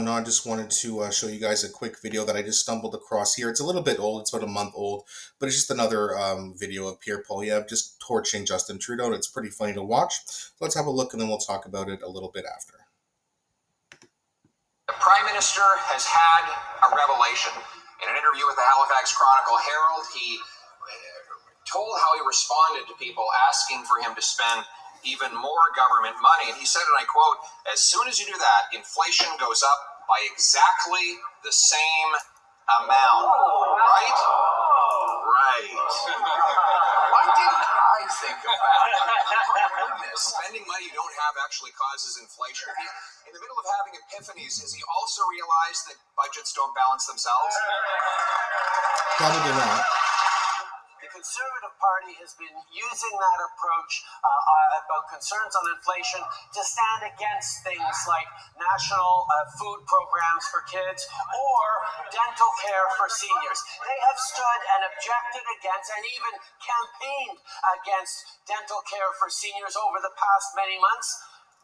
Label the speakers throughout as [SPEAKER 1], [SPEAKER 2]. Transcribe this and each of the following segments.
[SPEAKER 1] No, I just wanted to show you guys a quick video that I just stumbled across here. It's a little bit old, it's about a month old, but it's just another video of Pierre Poilievre just torching Justin Trudeau. And it's pretty funny to watch. So let's have a look and then we'll talk about it a little bit after.
[SPEAKER 2] The Prime Minister has had a revelation. In an interview with the Halifax Chronicle Herald, he told how he responded to people asking for him to spend even more government money. And he said, and I quote, "As soon as you do that, inflation goes up by exactly the same amount." Right? Right. Why didn't I think of that? My goodness. Spending money you don't have actually causes inflation. In the middle of having epiphanies, has he also realized that budgets don't balance themselves?
[SPEAKER 1] Probably not.
[SPEAKER 3] The Conservative Party has been using that approach about concerns on inflation to stand against things like national food programs for kids or dental care for seniors. They have stood and objected against and even campaigned against dental care for seniors over the past many months.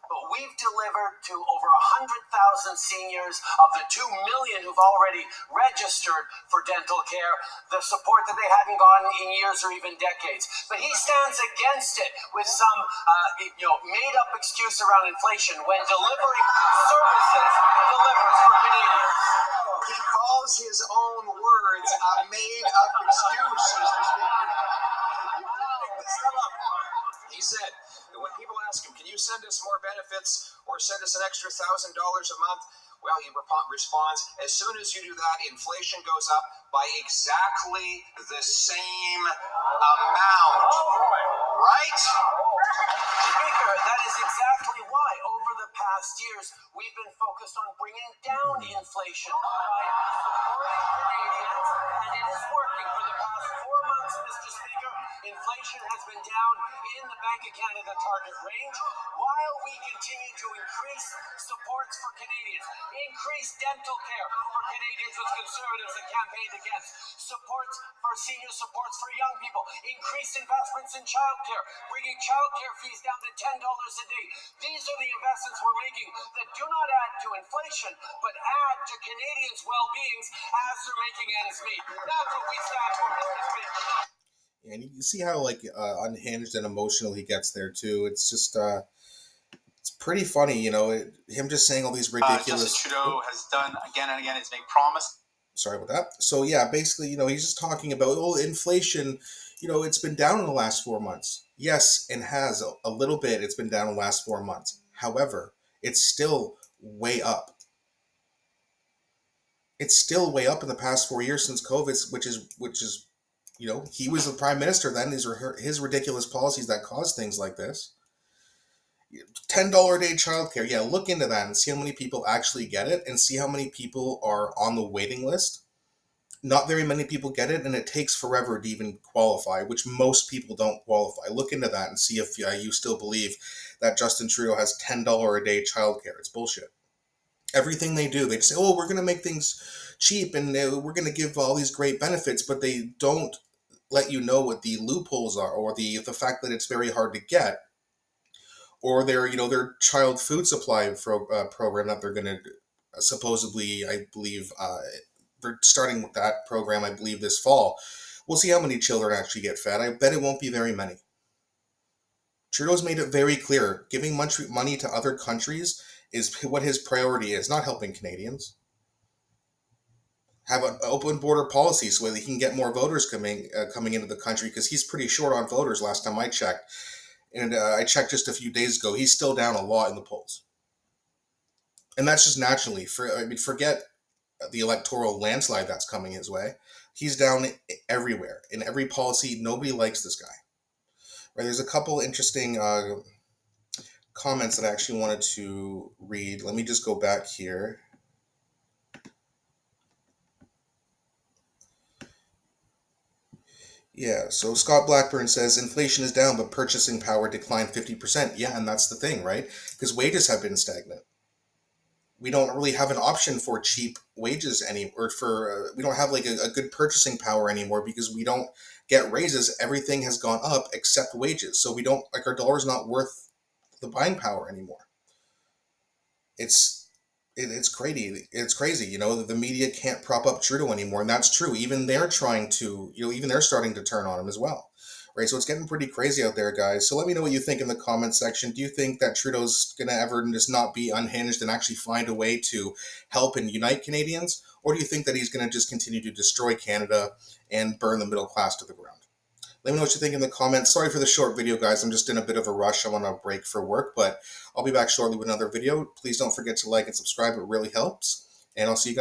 [SPEAKER 3] But we've delivered to over 100,000 seniors of the 2 million who've already registered for dental care the support that they hadn't gotten in years or even decades. But he stands against it with some made-up excuse around inflation when delivering services delivers for Canadians.
[SPEAKER 2] He calls his own words a made-up excuse, Mr. Speaker. He said that when people ask him, "Can you send us more benefits or send us an extra $1,000 a month?" Well, he responds, "As soon as you do that, inflation goes up by exactly the same amount." Right?
[SPEAKER 3] Speaker, that is exactly why over the past years we've been focused on bringing down inflation by supporting Canadians, and it is working. For the past 4 months, Mr. Speaker, inflation has been down in the Bank of Canada target range, while we continue to increase supports for Canadians, increase dental care for Canadians with Conservatives that campaigned against, supports for senior supports for young people, increased investments in childcare, bringing childcare fees down to $10 a day. These are the investments we're making that do not add to inflation, but add to Canadians' well-beings as they're making ends meet. That's what we stand for, Mr. Speaker.
[SPEAKER 1] And you can see how unhinged and emotional he gets there too. It's just it's pretty funny, him just saying all these ridiculous.
[SPEAKER 4] Justin Trudeau has done again and again is make promises.
[SPEAKER 1] Sorry about that. So yeah, basically, he's just talking about inflation. It's been down in the last 4 months. Yes, and has a little bit. It's been down in the last 4 months. However, it's still way up. It's still way up in the past 4 years since COVID, which is. He was the prime minister then. These are his ridiculous policies that caused things like this. $10 a day childcare. Yeah, look into that and see how many people actually get it and see how many people are on the waiting list. Not very many people get it, and it takes forever to even qualify, which most people don't qualify. Look into that and see if you still believe that Justin Trudeau has $10 a day childcare. It's bullshit. Everything they do, they say, "Oh, we're going to make things cheap and we're going to give all these great benefits," but they don't let you know what the loopholes are, or the fact that it's very hard to get, or their child food supply program that they're going to supposedly, I believe, they're starting with that program, I believe, this fall. We'll see how many children actually get fed. I bet it won't be very many. Trudeau's made it very clear, giving money to other countries is what his priority is, not helping Canadians. Have an open border policy so that he can get more voters coming into the country, because he's pretty short on voters last time I checked. And I checked just a few days ago. He's still down a lot in the polls. And that's just naturally. Forget the electoral landslide that's coming his way. He's down everywhere. In every policy, nobody likes this guy. Right? There's a couple interesting comments that I actually wanted to read. Let me just go back here. Yeah, so Scott Blackburn says inflation is down, but purchasing power declined 50%. Yeah, and that's the thing, right? Because wages have been stagnant. We don't really have an option for cheap wages anymore, we don't have a good purchasing power anymore, because we don't get raises. Everything has gone up except wages. So we don't, our dollar's not worth the buying power anymore. It's It's crazy. It's crazy. You know, the media can't prop up Trudeau anymore, and that's true. Even they're trying to, even they're starting to turn on him as well, right? So it's getting pretty crazy out there, guys. So let me know what you think in the comments section. Do you think that Trudeau's gonna ever just not be unhinged and actually find a way to help and unite Canadians, or do you think that he's gonna just continue to destroy Canada and burn the middle class to the ground? Let me know what you think in the comments. Sorry for the short video, guys. I'm just in a bit of a rush. I'm on a break for work, but I'll be back shortly with another video. Please don't forget to like and subscribe. It really helps. And I'll see you guys.